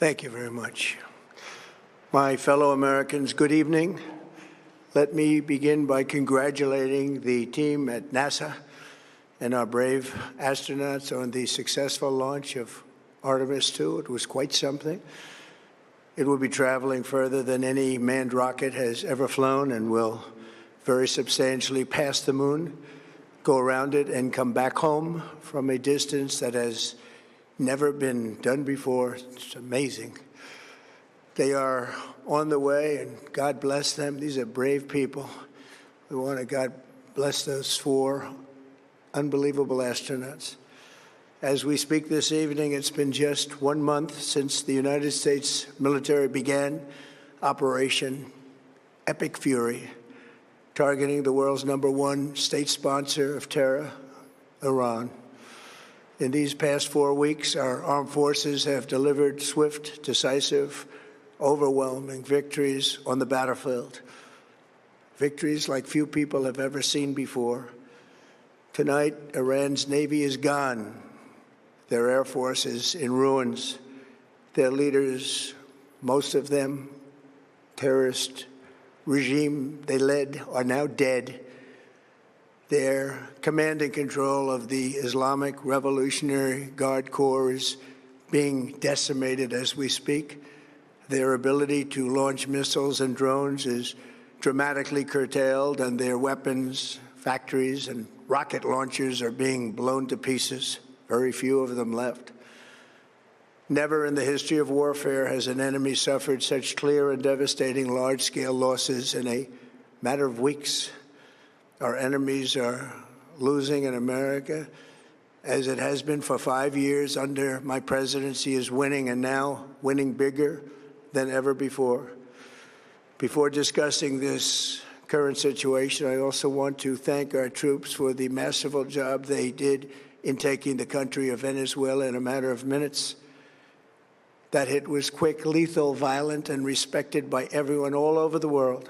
Thank you very much. My fellow Americans, good evening. Let me begin by congratulating the team at NASA and our brave astronauts on the successful launch of Artemis II. It was quite something. It will be traveling further than any manned rocket has ever flown and will very substantially pass the moon, go around it, and come back home from a distance that has never been done before. It's amazing. They are on the way, and God bless them. These are brave people. We want to God bless those 4 unbelievable astronauts. As we speak this evening, it's been just 1 month since the United States military began Operation Epic Fury, targeting the world's #1 state sponsor of terror, Iran. In these past 4 weeks, our armed forces have delivered swift, decisive, overwhelming victories on the battlefield, victories like few people have ever seen before. Tonight, Iran's Navy is gone. Their Air Force is in ruins. Their leaders, most of them terrorist regime they led, are now dead. Their command and control of the Islamic Revolutionary Guard Corps is being decimated as we speak. Their ability to launch missiles and drones is dramatically curtailed, and their weapons, factories, and rocket launchers are being blown to pieces. Very few of them left. Never in the history of warfare has an enemy suffered such clear and devastating large-scale losses in a matter of weeks. Our enemies are losing in America, as it has been for 5 years under my presidency, is winning, and now winning bigger than ever before. Before discussing this current situation, I also want to thank our troops for the masterful job they did in taking the country of Venezuela in a matter of minutes. That hit was quick, lethal, violent, and respected by everyone all over the world.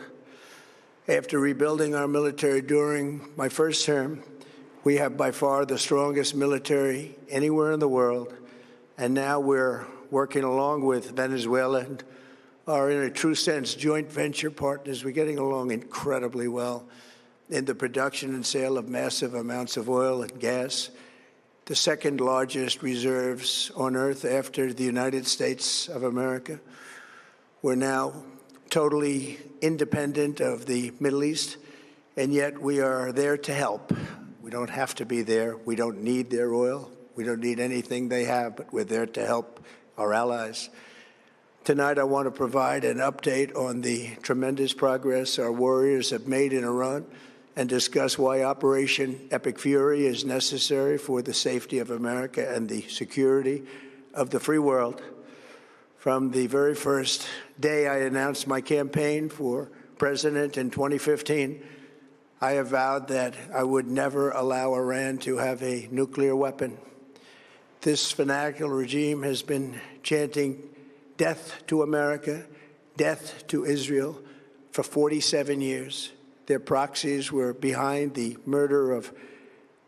After rebuilding our military during my first term, we have by far the strongest military anywhere in the world, and now we're working along with Venezuela and are, in a true sense, joint venture partners. We're getting along incredibly well in the production and sale of massive amounts of oil and gas, the second largest reserves on Earth after the United States of America. We're now totally independent of the Middle East, and yet we are there to help. We don't have to be there. We don't need their oil. We don't need anything they have, but we're there to help our allies. Tonight, I want to provide an update on the tremendous progress our warriors have made in Iran and discuss why Operation Epic Fury is necessary for the safety of America and the security of the free world. From the very first day I announced my campaign for president in 2015, I have vowed that I would never allow Iran to have a nuclear weapon. This fanatical regime has been chanting death to America, death to Israel for 47 years. Their proxies were behind the murder of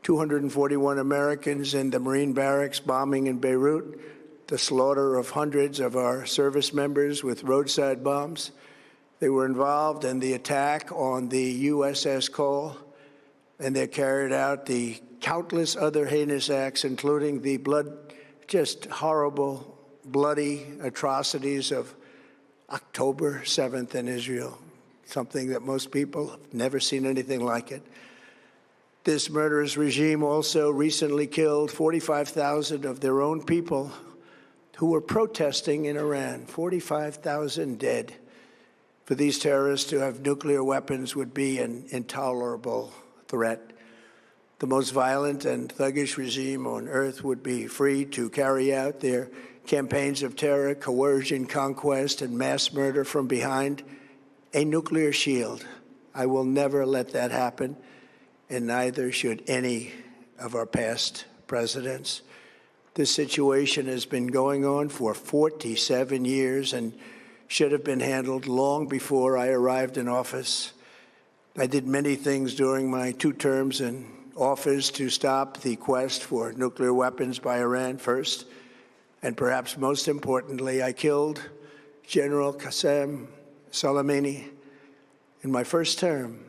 241 Americans in the Marine barracks bombing in Beirut, the slaughter of hundreds of our service members with roadside bombs. They were involved in the attack on the USS Cole, and they carried out the countless other heinous acts, including the just horrible, bloody atrocities of October 7th in Israel, something that most people have never seen anything like it. This murderous regime also recently killed 45,000 of their own people who were protesting in Iran. 45,000 dead. For these terrorists to have nuclear weapons would be an intolerable threat. The most violent and thuggish regime on earth would be free to carry out their campaigns of terror, coercion, conquest, and mass murder from behind a nuclear shield. I will never let that happen, and neither should any of our past presidents. This situation has been going on for 47 years and should have been handled long before I arrived in office. I did many things during my 2 terms in office to stop the quest for nuclear weapons by Iran first. And perhaps most importantly, I killed General Qasem Soleimani in my first term.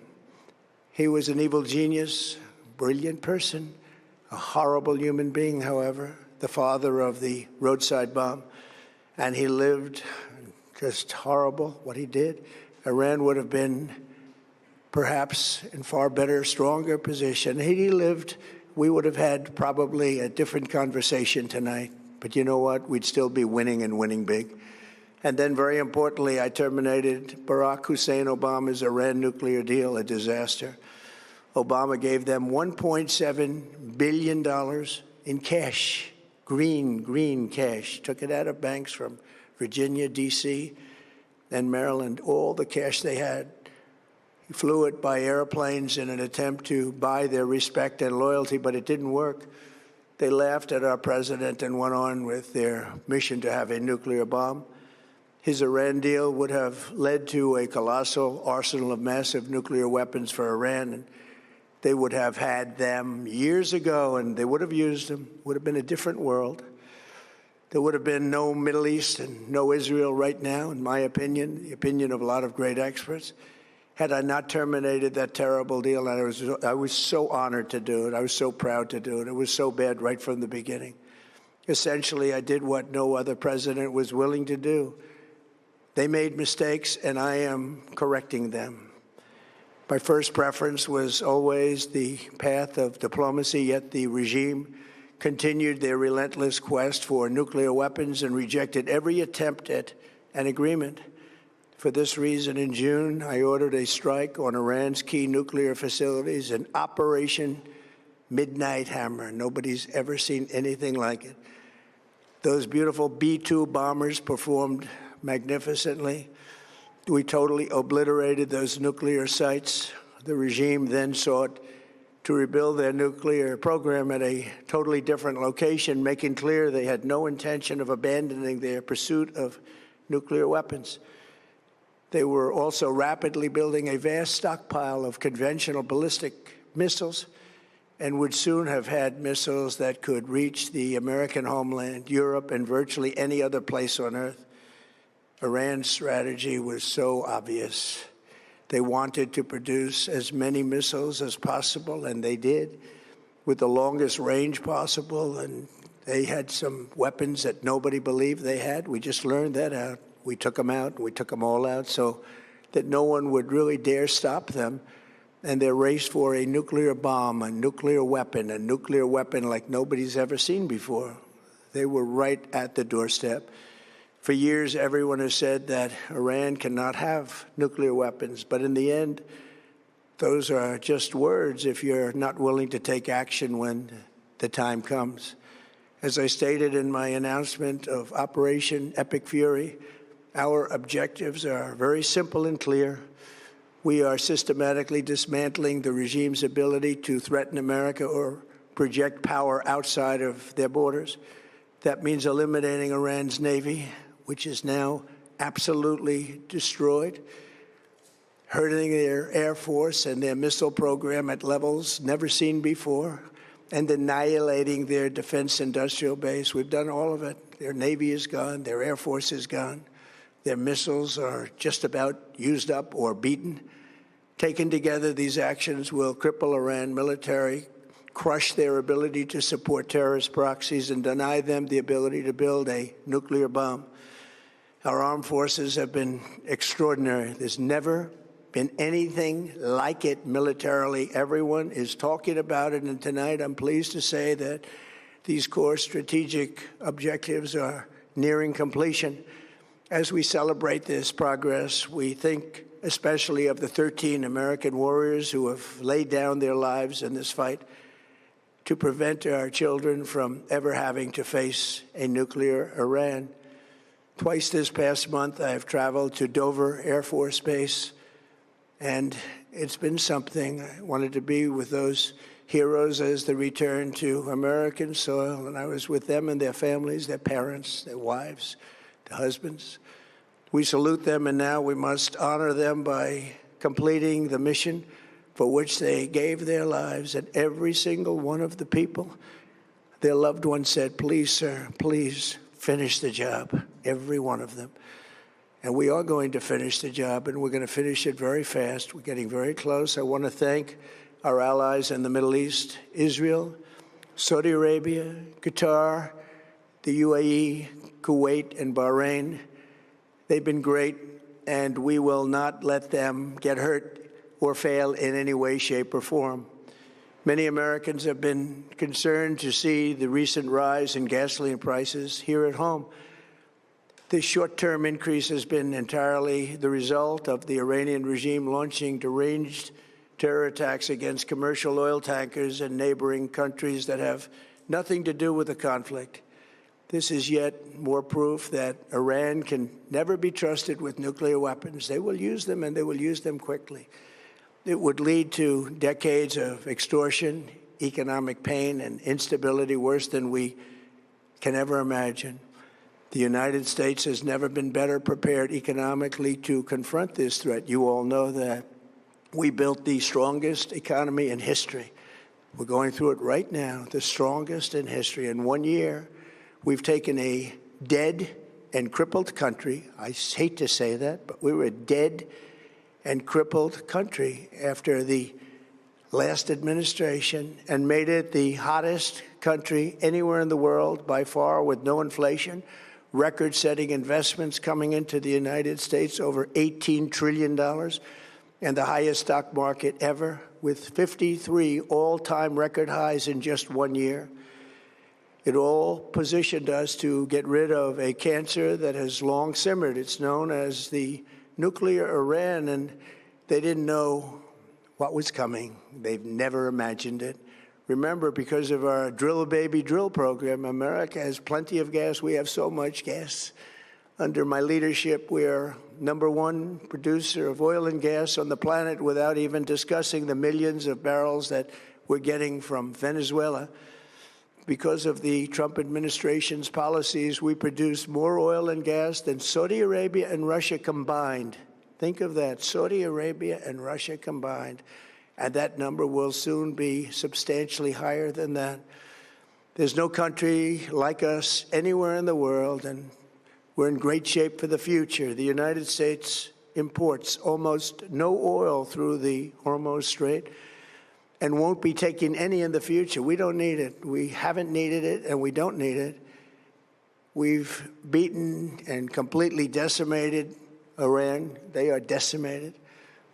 He was an evil genius, brilliant person, a horrible human being, however, the father of the roadside bomb. And he lived just horrible, what he did. Iran would have been perhaps in far better, stronger position. Had he lived, we would have had probably a different conversation tonight. But you know what? We'd still be winning and winning big. And then, very importantly, I terminated Barack Hussein Obama's Iran nuclear deal, a disaster. Obama gave them $1.7 billion in cash, green cash. Took it out of banks from Virginia, D.C., and Maryland, all the cash they had. He flew it by airplanes in an attempt to buy their respect and loyalty, but it didn't work. They laughed at our president and went on with their mission to have a nuclear bomb. His Iran deal would have led to a colossal arsenal of massive nuclear weapons for Iran, and they would have had them years ago, and they would have used them. It would have been a different world. There would have been no Middle East and no Israel right now, in my opinion, the opinion of a lot of great experts, had I not terminated that terrible deal. And I was so honored to do it. I was so proud to do it. It was so bad right from the beginning. Essentially, I did what no other president was willing to do. They made mistakes, and I am correcting them. My first preference was always the path of diplomacy, yet the regime continued their relentless quest for nuclear weapons and rejected every attempt at an agreement. For this reason, in June, I ordered a strike on Iran's key nuclear facilities, an Operation Midnight Hammer. Nobody's ever seen anything like it. Those beautiful B-2 bombers performed magnificently. We totally obliterated those nuclear sites. The regime then sought to rebuild their nuclear program at a totally different location, making clear they had no intention of abandoning their pursuit of nuclear weapons. They were also rapidly building a vast stockpile of conventional ballistic missiles and would soon have had missiles that could reach the American homeland, Europe, and virtually any other place on Earth. Iran's strategy was so obvious. They wanted to produce as many missiles as possible, and they did, with the longest range possible. And they had some weapons that nobody believed they had. We just learned that out. We took them out. We took them all out so that no one would really dare stop them. And their race for a nuclear bomb, a nuclear weapon like nobody's ever seen before. They were right at the doorstep. For years, everyone has said that Iran cannot have nuclear weapons, but in the end, those are just words if you're not willing to take action when the time comes. As I stated in my announcement of Operation Epic Fury, our objectives are very simple and clear. We are systematically dismantling the regime's ability to threaten America or project power outside of their borders. That means eliminating Iran's Navy, which is now absolutely destroyed, hurting their Air Force and their missile program at levels never seen before, and annihilating their defense industrial base. We've done all of it. Their Navy is gone. Their Air Force is gone. Their missiles are just about used up or beaten. Taken together, these actions will cripple Iran military, crush their ability to support terrorist proxies, and deny them the ability to build a nuclear bomb. Our armed forces have been extraordinary. There's never been anything like it militarily. Everyone is talking about it, and tonight I'm pleased to say that these core strategic objectives are nearing completion. As we celebrate this progress, we think especially of the 13 American warriors who have laid down their lives in this fight to prevent our children from ever having to face a nuclear Iran. Twice this past month, I have traveled to Dover Air Force Base, and it's been something. I wanted to be with those heroes as they return to American soil, and I was with them and their families, their parents, their wives, their husbands. We salute them, and now we must honor them by completing the mission for which they gave their lives. And every single one of the people, their loved ones said, "Please, sir, please, finish the job, every one of them. And we are going to finish the job, and we're going to finish it very fast. We're getting very close. I want to thank our allies in the Middle East, Israel, Saudi Arabia, Qatar, the UAE, Kuwait, and Bahrain. They've been great, and we will not let them get hurt or fail in any way, shape, or form. Many Americans have been concerned to see the recent rise in gasoline prices here at home. This short-term increase has been entirely the result of the Iranian regime launching deranged terror attacks against commercial oil tankers in neighboring countries that have nothing to do with the conflict. This is yet more proof that Iran can never be trusted with nuclear weapons. They will use them, and they will use them quickly. It would lead to decades of extortion, economic pain, and instability worse than we can ever imagine. The United States has never been better prepared economically to confront this threat. You all know that. We built the strongest economy in history. We're going through it right now, the strongest in history. In 1 year, we've taken a dead and crippled country. I hate to say that, but we were a dead and crippled country after the last administration and made it the hottest country anywhere in the world by far, with no inflation, record-setting investments coming into the United States, over $18 trillion, and the highest stock market ever, with 53 all-time record highs in just 1 year. It all positioned us to get rid of a cancer that has long simmered. It's known as the nuclear Iran, and they didn't know what was coming. They've never imagined it. Remember, because of our Drill Baby Drill program, America has plenty of gas. We have so much gas. Under my leadership, we are #1 producer of oil and gas on the planet, without even discussing the millions of barrels that we're getting from Venezuela. Because of the Trump administration's policies, we produce more oil and gas than Saudi Arabia and Russia combined. Think of that, Saudi Arabia and Russia combined. And that number will soon be substantially higher than that. There's no country like us anywhere in the world, and we're in great shape for the future. The United States imports almost no oil through the Hormuz Strait and won't be taking any in the future. We don't need it. We haven't needed it, and we don't need it. We've beaten and completely decimated Iran. They are decimated,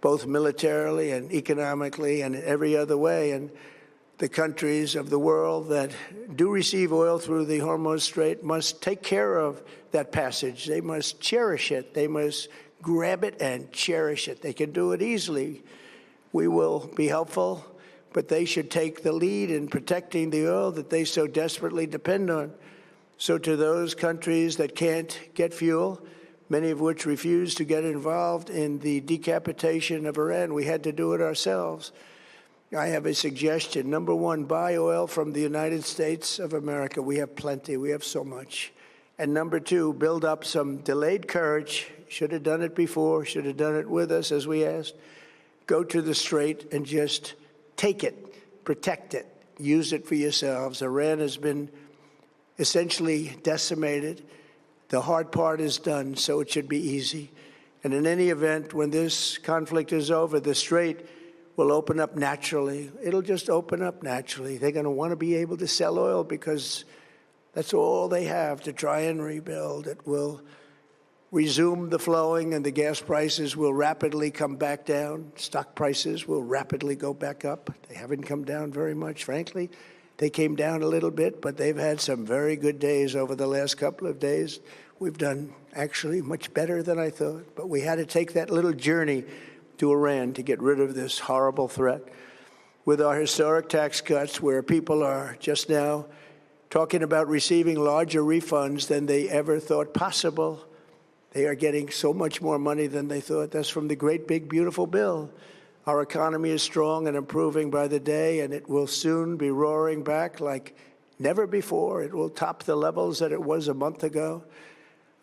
both militarily and economically and in every other way. And the countries of the world that do receive oil through the Hormuz Strait must take care of that passage. They must cherish it. They must grab it and cherish it. They can do it easily. We will be helpful, but they should take the lead in protecting the oil that they so desperately depend on. So to those countries that can't get fuel, many of which refuse to get involved in the decapitation of Iran, we had to do it ourselves. I have a suggestion. #1, buy oil from the United States of America. We have plenty. We have so much. And #2, build up some delayed courage. Should have done it before. Should have done it with us, as we asked. Go to the Strait and just take it, protect it, use it for yourselves. Iran has been essentially decimated. The hard part is done, so it should be easy. And in any event, when this conflict is over, the Strait will open up naturally. It'll just open up naturally. They're going to want to be able to sell oil because that's all they have to try and rebuild. It will resume the flowing, and the gas prices will rapidly come back down. Stock prices will rapidly go back up. They haven't come down very much, frankly. They came down a little bit, but they've had some very good days over the last couple of days. We've done actually much better than I thought, but we had to take that little journey to Iran to get rid of this horrible threat. With our historic tax cuts, where people are just now talking about receiving larger refunds than they ever thought possible, they are getting so much more money than they thought. That's from the great, big, beautiful bill. Our economy is strong and improving by the day, and it will soon be roaring back like never before. It will top the levels that it was a month ago.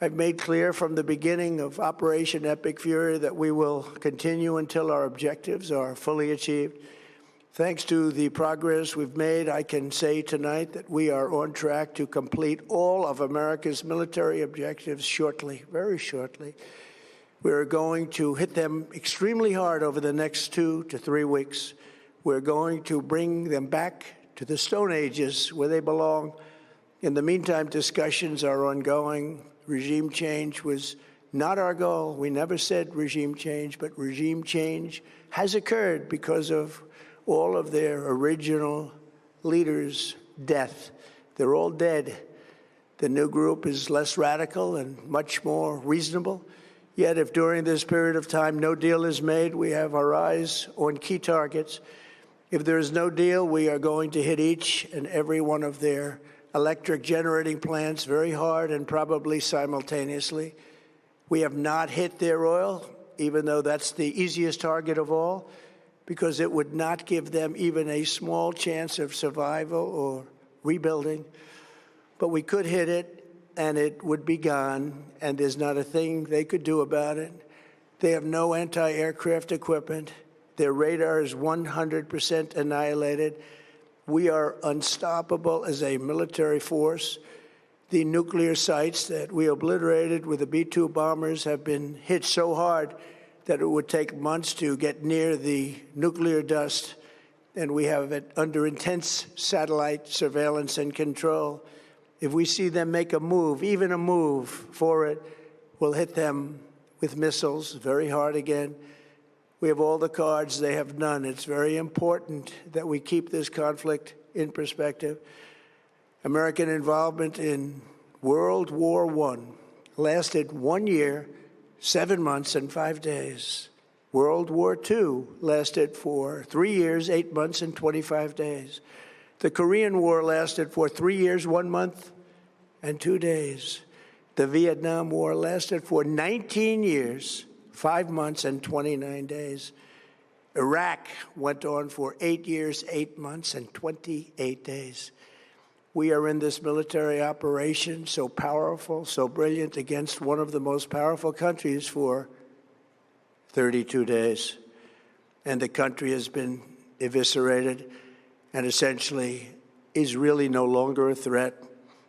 I've made clear from the beginning of Operation Epic Fury that we will continue until our objectives are fully achieved. Thanks to the progress we've made, I can say tonight that we are on track to complete all of America's military objectives shortly, very shortly. We're going to hit them extremely hard over the next 2 to 3 weeks. We're going to bring them back to the Stone Ages where they belong. In the meantime, discussions are ongoing. Regime change was not our goal. We never said regime change, but regime change has occurred because of all of their original leaders' death. They're all dead. The new group is less radical and much more reasonable. Yet if during this period of time no deal is made, we have our eyes on key targets. If there is no deal, we are going to hit each and every one of their electric generating plants very hard and probably simultaneously. We have not hit their oil, even though that's the easiest target of all, because it would not give them even a small chance of survival or rebuilding. But we could hit it, and it would be gone, and there's not a thing they could do about it. They have no anti-aircraft equipment. Their radar is 100% annihilated. We are unstoppable as a military force. The nuclear sites that we obliterated with the B-2 bombers have been hit so hard that it would take months to get near the nuclear dust, and we have it under intense satellite surveillance and control. If we see them make a move, even a move for it, we'll hit them with missiles very hard again. We have all the cards, they have none. It's very important that we keep this conflict in perspective. American involvement in World War I lasted 1 year, 7 months, and 5 days. World War II lasted for 3 years, 8 months, and 25 days. The Korean War lasted for 3 years, 1 month, and 2 days. The Vietnam War lasted for 19 years, 5 months, and 29 days. Iraq went on for 8 years, 8 months, and 28 days. We are in this military operation so powerful, so brilliant, against one of the most powerful countries for 32 days. And the country has been eviscerated and essentially is really no longer a threat.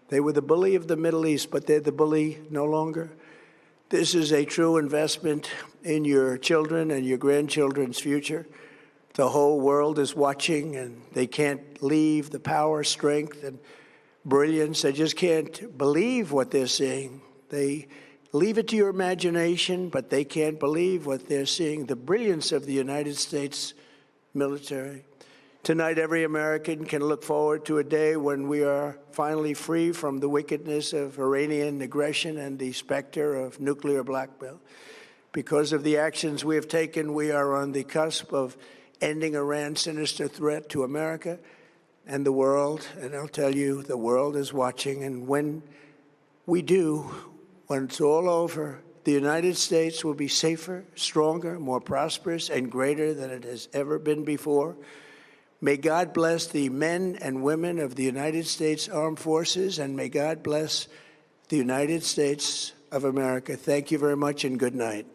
They were the bully of the Middle East, but they're the bully no longer. This is a true investment in your children and your grandchildren's future. The whole world is watching, and they can't leave the power, strength, and brilliance. They just can't believe what they're seeing. They leave it to your imagination, but they can't believe what they're seeing, the brilliance of the United States military. Tonight, every American can look forward to a day when we are finally free from the wickedness of Iranian aggression and the specter of nuclear blackmail. Because of the actions we have taken, we are on the cusp of ending Iran's sinister threat to America and the world. And I'll tell you, the world is watching. And when we do, when it's all over, the United States will be safer, stronger, more prosperous, and greater than it has ever been before. May God bless the men and women of the United States Armed Forces, and may God bless the United States of America. Thank you very much, and good night.